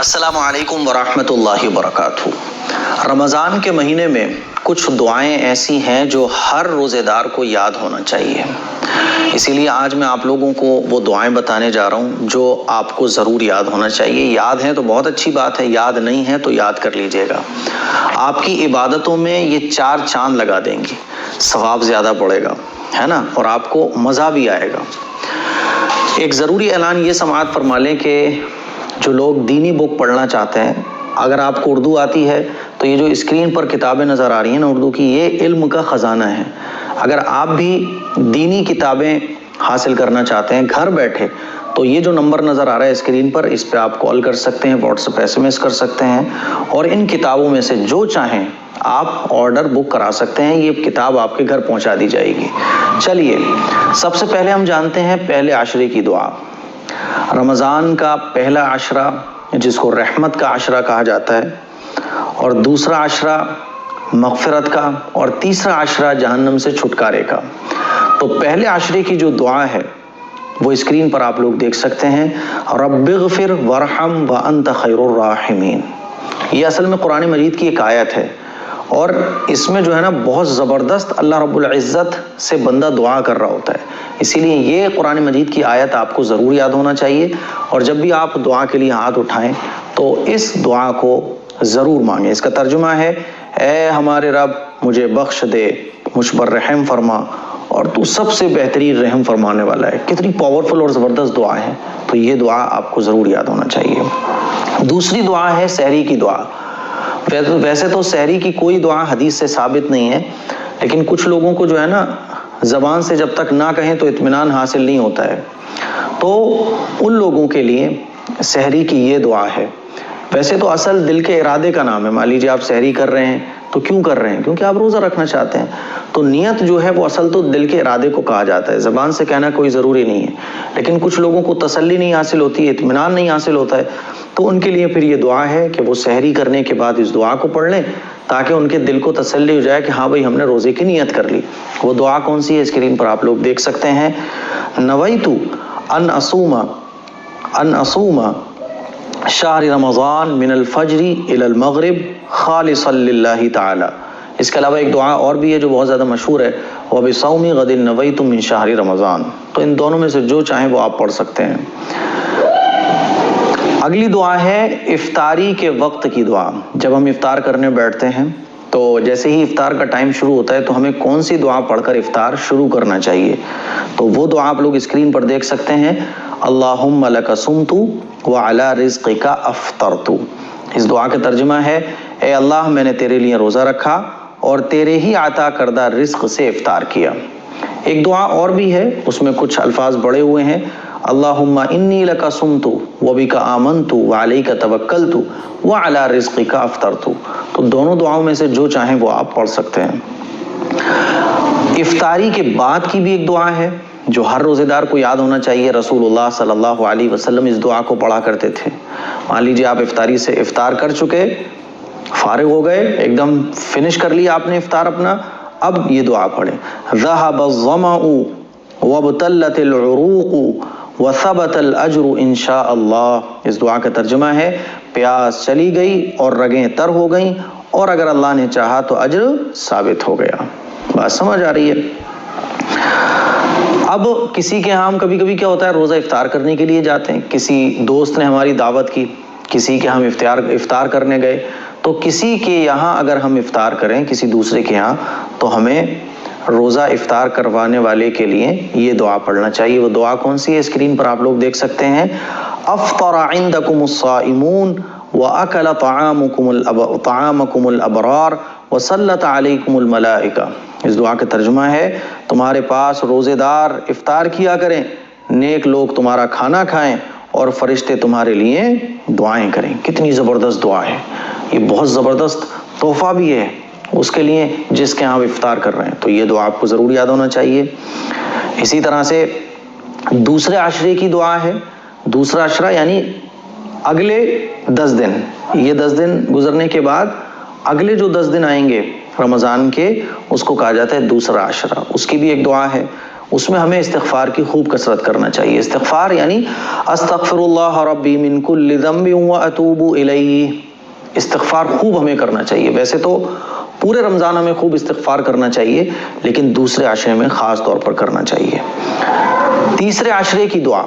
السلام علیکم ورحمۃ اللہ وبرکاتہ۔ رمضان کے مہینے میں کچھ دعائیں ایسی ہیں جو ہر روزے دار کو یاد ہونا چاہیے، اسی لیے آج میں آپ لوگوں کو وہ دعائیں بتانے جا رہا ہوں جو آپ کو ضرور یاد ہونا چاہیے۔ یاد ہیں تو بہت اچھی بات ہے، یاد نہیں ہے تو یاد کر لیجئے گا۔ آپ کی عبادتوں میں یہ 4 چاند لگا دیں گی، ثواب زیادہ پڑے گا، ہے نا، اور آپ کو مزہ بھی آئے گا۔ ایک ضروری اعلان یہ سماعت فرما لیں کہ جو لوگ دینی بک پڑھنا چاہتے ہیں، اگر آپ کو اردو آتی ہے تو یہ جو اسکرین پر کتابیں نظر آ رہی ہیں نا اردو کی، یہ علم کا خزانہ ہے۔ اگر آپ بھی دینی کتابیں حاصل کرنا چاہتے ہیں گھر بیٹھے تو یہ جو نمبر نظر آ رہا ہے اسکرین پر، اس پہ آپ کال کر سکتے ہیں، واٹس ایپ SMS کر سکتے ہیں، اور ان کتابوں میں سے جو چاہیں آپ آرڈر بک کرا سکتے ہیں، یہ کتاب آپ کے گھر پہنچا دی جائے گی۔ چلیے سب سے پہلے ہم جانتے ہیں پہلے عشرے کی دعا۔ رمضان کا پہلا عشرہ جس کو رحمت کا عشرہ کہا جاتا ہے، اور دوسرا عشرہ مغفرت کا، اور تیسرا عشرہ جہنم سے چھٹکارے کا۔ تو پہلے عشرے کی جو دعا ہے وہ اسکرین پر آپ لوگ دیکھ سکتے ہیں، رب اغفر وارحم وانت خیر الراحمین۔ یہ اصل میں قرآن مجید کی ایک آیت ہے، اور اس میں جو ہے نا بہت زبردست اللہ رب العزت سے بندہ دعا کر رہا ہوتا ہے، اسی لیے یہ قرآن مجید کی آیت آپ کو ضرور یاد ہونا چاہیے، اور جب بھی آپ دعا کے لیے ہاتھ اٹھائیں تو اس دعا کو ضرور مانگیں۔ اس کا ترجمہ ہے، اے ہمارے رب مجھے بخش دے، مجھ پر رحم فرما، اور تو سب سے بہترین رحم فرمانے والا ہے۔ کتنی پاورفل اور زبردست دعا ہے، تو یہ دعا آپ کو ضرور یاد ہونا چاہیے۔ دوسری دعا ہے سحری کی دعا۔ ویسے تو سحری کی کوئی دعا حدیث سے ثابت نہیں ہے، لیکن کچھ لوگوں کو جو ہے نا زبان سے جب تک نہ کہیں تو اطمینان حاصل نہیں ہوتا ہے، تو ان لوگوں کے لیے سحری کی یہ دعا ہے۔ ویسے تو اصل دل کے ارادے کا نام ہے، مان لیجیے آپ سحری کر رہے ہیں تو کیوں کر رہے ہیں؟ کیونکہ آپ روزہ رکھنا چاہتے ہیں، تو نیت جو ہے وہ اصل تو دل کے ارادے کو کہا جاتا ہے، زبان سے کہنا کوئی ضروری نہیں ہے، لیکن کچھ لوگوں کو تسلی نہیں حاصل ہوتی ہے، اطمینان نہیں حاصل ہوتا ہے، تو ان کے لیے پھر یہ دعا ہے کہ وہ سحری کرنے کے بعد اس دعا کو پڑھ لیں تاکہ ان کے دل کو تسلی ہو جائے کہ ہاں بھائی ہم نے روزے کی نیت کر لی۔ وہ دعا کون سی ہے اسکرین پر آپ لوگ دیکھ سکتے ہیں، نویت ان اصوم شہر رمضان من الفجر الى المغرب خالصا للہ تعالی۔ اس کے علاوہ ایک دعا اور بھی ہے جو بہت زیادہ مشہور ہے، وبصوم غد نویت من شہر رمضان۔ تو ان دونوں میں سے جو چاہیں وہ آپ پڑھ سکتے ہیں۔ اگلی دعا ہے افطاری کے وقت کی دعا۔ جب ہم افطار کرنے بیٹھتے ہیں تو جیسے ہی افطار کا ٹائم شروع ہوتا ہے تو ہمیں کون سی دعا پڑھ کر افطار شروع کرنا چاہیے؟ تو وہ دعا آپ لوگ اسکرین پر دیکھ سکتے ہیں، اللہم لک صمت وعلی رزقک افطرت۔ اس دعا کا ترجمہ ہے، اے اللہ میں نے تیرے لیے روزہ رکھا اور تیرے ہی عطا کردہ رزق سے افطار کیا۔ ایک دعا اور بھی ہے، اس میں کچھ الفاظ بڑے ہوئے ہیں، اللہم انی لک صمت وبک آمنت وعلیک توکلت وعلی رزقک افطرت۔ تو دونوں دعاؤں میں سے جو چاہیں وہ آپ پڑھ سکتے ہیں۔ افطاری کے بعد کی بھی ایک دعا ہے جو ہر روزے دار کو یاد ہونا چاہیے۔ رسول اللہ صلی اللہ علیہ وسلم اس دعا کو پڑھا کرتے تھے۔ مان لیجیے آپ افطاری سے افطار کر چکے، فارغ ہو گئے، ایک دم فنش کر لیا آپ نے افطار اپنا، اب یہ دعا پڑھیں، ذہب الظمأ وابتلت العروق وثبت الاجر انشاء اللہ۔ اس دعا کا ترجمہ ہے، پیاس چلی گئی اور رگیں تر ہو گئیں، اور اگر اللہ نے چاہا تو اجر ثابت ہو گیا۔ بات سمجھ آ رہی ہے؟ اب کسی کے ہم کبھی کبھی کیا ہوتا ہے، روزہ افطار کرنے کے لیے جاتے ہیں، کسی دوست نے ہماری دعوت کی، کسی کے ہم افطار کرنے گئے، تو کسی کے یہاں اگر ہم افطار کریں کسی دوسرے کے یہاں تو ہمیں روزہ افطار کروانے والے کے لیے یہ دعا پڑھنا چاہیے۔ وہ دعا کون سی ہے اسکرین پر آپ لوگ دیکھ سکتے ہیں، افطر عندکم الصائمون واکل طعامکم الابرار وصلت علیکم الملائکہ۔ اس دعا کا ترجمہ ہے، تمہارے پاس روزے دار افطار کیا کریں، نیک لوگ تمہارا کھانا کھائیں، اور فرشتے تمہارے لیے دعائیں کریں۔ کتنی زبردست دعا ہے، یہ بہت زبردست تحفہ بھی ہے اس کے لیے جس کے ہاں افطار کر رہے ہیں، تو یہ دعا آپ کو ضرور یاد ہونا چاہیے۔ اسی طرح سے دوسرے عشرے کی دعا ہے۔ دوسرا عشرہ یعنی اگلے 10 دن، یہ 10 دن گزرنے کے بعد اگلے جو 10 دن آئیں گے رمضان کے، اس کو کہا جاتا ہے دوسرا عشرہ۔ اس کی بھی ایک دعا ہے، اس میں ہمیں استغفار کی خوب کثرت کرنا چاہیے. استغفار یعنی استغفر اللہ ربی من کل ذنب واتوب الیہ. استغفار خوب ہمیں کرنا چاہیے. ویسے تو پورے رمضان ہمیں خوب استغفار کرنا چاہیے، لیکن دوسرے عشرے میں خاص طور پر کرنا چاہیے. تیسرے عشرے کی دعا،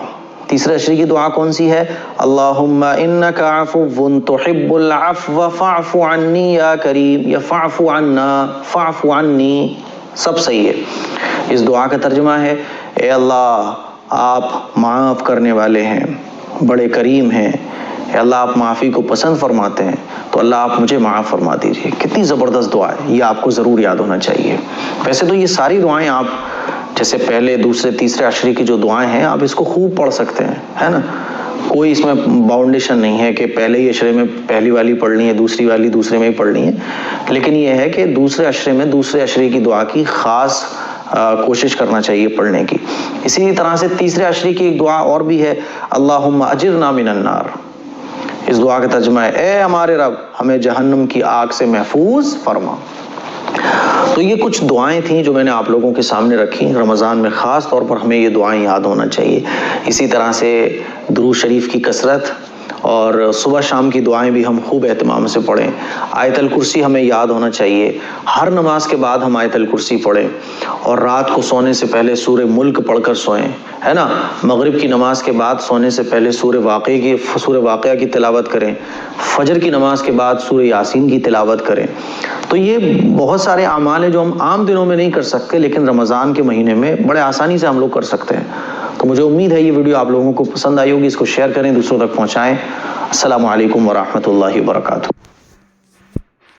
تیسرے عشرے کی دعا کون سی ہے؟ اللہم انک عفو تحب العفو فاعف عنی یا کریم، یا فاعف عنا، فاعف عنی، سب صحیح ہے. اس دعا کا ترجمہ ہے اے اللہ آپ معاف کرنے والے ہیں، بڑے کریم ہیں. اے اللہ آپ معافی کو پسند فرماتے ہیں، تو اللہ آپ مجھے معاف فرما دیجیے. کتنی زبردست دعا ہے، یہ آپ کو ضرور یاد ہونا چاہیے. ویسے تو یہ ساری دعائیں آپ جیسے پہلے دوسرے تیسرے عشرے کی جو دعائیں ہیں آپ اس کو خوب پڑھ سکتے ہیں، ہے نا. کوئی اس میں باؤنڈیشن نہیں ہے کہ پہلے ہی عشرے میں پہلی والی پڑھنی ہے، دوسری والی دوسرے میں ہی پڑھنی ہے. لیکن یہ ہے کہ دوسرے عشرے میں دوسرے عشرے کی دعا کی خاص کوشش کرنا چاہیے پڑھنے کی. اسی طرح سے تیسرے عشرے کی ایک دعا اور بھی ہے، اللہم اجرنا من النار. اس دعا کا ترجمہ ہے اے ہمارے رب ہمیں جہنم کی آگ سے محفوظ فرما. تو یہ کچھ دعائیں تھیں جو میں نے آپ لوگوں کے سامنے رکھی. رمضان میں خاص طور پر ہمیں یہ دعائیں یاد ہونا چاہیے. اسی طرح سے درود شریف کی کثرت اور صبح شام کی دعائیں بھی ہم خوب اہتمام سے پڑھیں. آیت الکرسی ہمیں یاد ہونا چاہیے. ہر نماز کے بعد ہم آیت الکرسی پڑھیں، اور رات کو سونے سے پہلے سورہ ملک پڑھ کر سوئیں، ہے نا. مغرب کی نماز کے بعد سونے سے پہلے سورہ واقعہ کی تلاوت کریں. فجر کی نماز کے بعد سورہ یاسین کی تلاوت کریں. تو یہ بہت سارے اعمال ہیں جو ہم عام دنوں میں نہیں کر سکتے، لیکن رمضان کے مہینے میں بڑے آسانی سے ہم لوگ کر سکتے ہیں. تو مجھے امید ہے یہ ویڈیو آپ لوگوں کو پسند آئی ہوگی. اس کو شیئر کریں، دوسروں تک پہنچائیں. السلام علیکم ورحمۃ اللہ وبرکاتہ.